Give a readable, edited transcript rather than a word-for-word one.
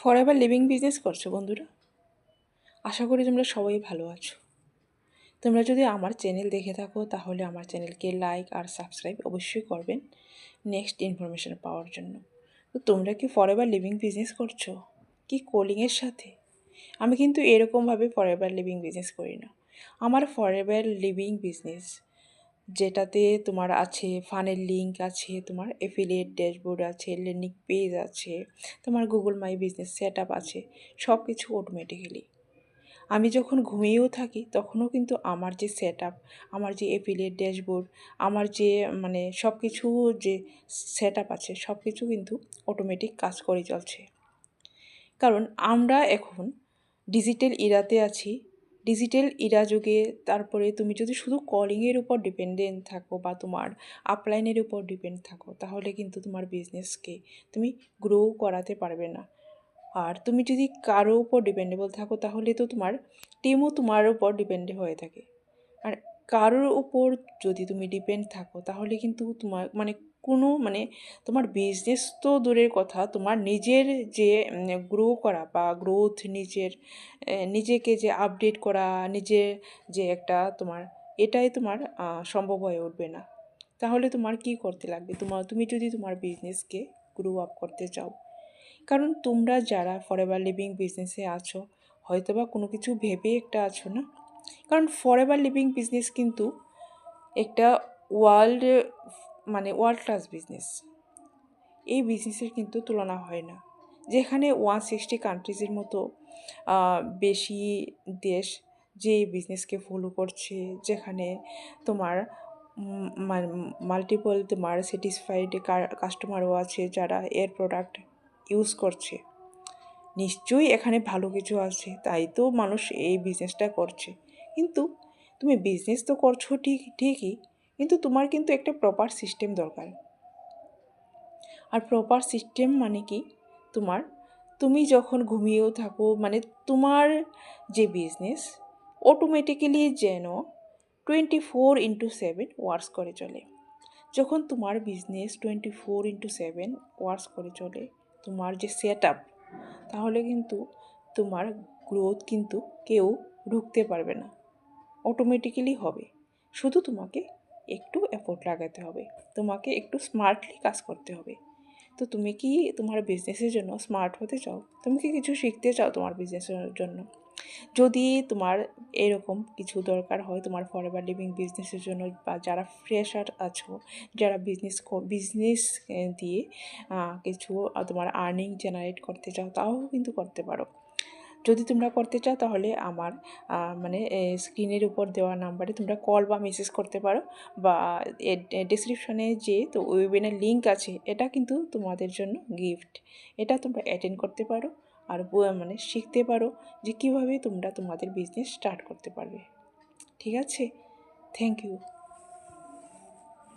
Forever living business করছো বন্ধুরা? আশা করি তোমরা সবাই ভালো আছো। তোমরা যদি আমার চ্যানেল দেখে থাকো তাহলে আমার চ্যানেলকে লাইক আর সাবস্ক্রাইব অবশ্যই করবেন নেক্সট ইনফরমেশন পাওয়ার জন্য। তো তোমরা কি ফরএভার লিভিং বিজনেস করছো কি কলিংয়ের সাথে? আমি কিন্তু এরকমভাবে ফরএভার লিভিং বিজনেস করি না। আমার ফরএভার লিভিং বিজনেস যেটাতে তোমার আছে ফানেল লিঙ্ক আছে, তোমার এফিলিয়েট ড্যাশবোর্ড আছে, ল্যান্ডিং পেজ আছে, তোমার Google my business set up আছে, সব কিছু অটোমেটিক্যালি। আমি যখন ঘুমিয়েও থাকি তখনও কিন্তু আমার যে সেট আপ, আমার যে এফিলিয়েট ড্যাশবোর্ড, আমার যে সব কিছু যে সেট আপ আছে সব কিছু কিন্তু অটোমেটিক কাজ করে চলছে। কারণ আমরা এখন ডিজিটাল ইরাতে আছি। ডিজিটাল ইরা যুগে তারপরে তুমি যদি শুধু কলিংয়ের উপর ডিপেন্ডেন্ট থাকো বা তোমার আপলাইনের উপর ডিপেন্ড থাকো তাহলে কিন্তু তোমার বিজনেসকে তুমি গ্রো করাতে পারবে না। আর তুমি যদি কারো উপর ডিপেন্ডেবল থাকো তাহলে তো তোমার টিমও তোমার উপর ডিপেন্ড হয়ে থাকে। আর কারোর উপর যদি তুমি ডিপেন্ড থাকো তাহলে কিন্তু তোমার তোমার বিজনেস তো দূরের কথা, তোমার নিজের যে গ্রো করা বা গ্রোথ, নিজেকে যে আপডেট করা, নিজের যে একটা তোমার এটাই তোমার সম্ভব হয়ে উঠবে না। তাহলে তোমার কি করতে লাগবে? তুমি যদি তোমার বিজনেসকে গ্রো আপ করতে চাও, কারণ তোমরা যারা ফরএভার লিভিং বিজনেসে আছো হয়তোবা কোনো কিছু ভেবে একটা আছো না। কারণ ফরএভার লিভিং বিজনেস কিন্তু একটা ওয়ার্ল্ড ক্লাস বিজনেস। এই বিজনেসের কিন্তু তুলনা হয় না। যেখানে 160 কান্ট্রিজের মতো বেশি দেশ যে বিজনেসকে ফলো করছে, যেখানে তোমার মাল্টিপল তোমার স্যাটিসফাইড কাস্টমারও আছে যারা এর প্রোডাক্ট ইউজ করছে। নিশ্চয়ই এখানে ভালো কিছু আছে, তাই তো মানুষ এই বিজনেসটা করছে। কিন্তু তুমি বিজনেস তো করছো ঠিকই, কিন্তু তোমার কিন্তু একটা প্রপার সিস্টেম দরকার। আর প্রপার সিস্টেম মানে কি? তুমি যখন ঘুমিয়েও থাকো, তোমার যে বিজনেস অটোমেটিক্যালি যেন 24/7 ওয়ার্কস করে চলে। যখন তোমার বিজনেস 24/7 ওয়ার্কস করে চলে, তোমার যে সেট আপ, তাহলে কিন্তু তোমার গ্রোথ কিন্তু কেউ ঢুকতে পারবে না, অটোমেটিক্যালি হবে। শুধু তোমাকে একটু এফোর্ট লাগাতে হবে, তোমাকে একটু স্মার্টলি কাজ করতে হবে। তো তুমি কি তোমার বিজনেসের জন্য স্মার্ট হতে চাও? তুমি কি কিছু শিখতে চাও তোমার বিজনেসের জন্য? যদি তোমার এরকম কিছু দরকার হয় তোমার ফরএভার লিভিং বিজনেসের জন্য, বা যারা ফ্রেশার আছো, যারা বিজনেস দিয়ে কিছু তোমার আর্নিং জেনারেট করতে চাও, তাও কিন্তু করতে পারো। যদি তোমরা করতে চাও তাহলে আমার স্ক্রিনের উপর দেওয়া নাম্বারে তোমরা কল বা মেসেজ করতে পারো, বা ডেসক্রিপশনে যে তো ওয়েবিনার লিঙ্ক আছে, এটা কিন্তু তোমাদের জন্য গিফট। এটা তোমরা অ্যাটেন্ড করতে পারো আর শিখতে পারো যে কীভাবে তোমরা তোমাদের বিজনেস স্টার্ট করতে পারবে। ঠিক আছে? Thank you.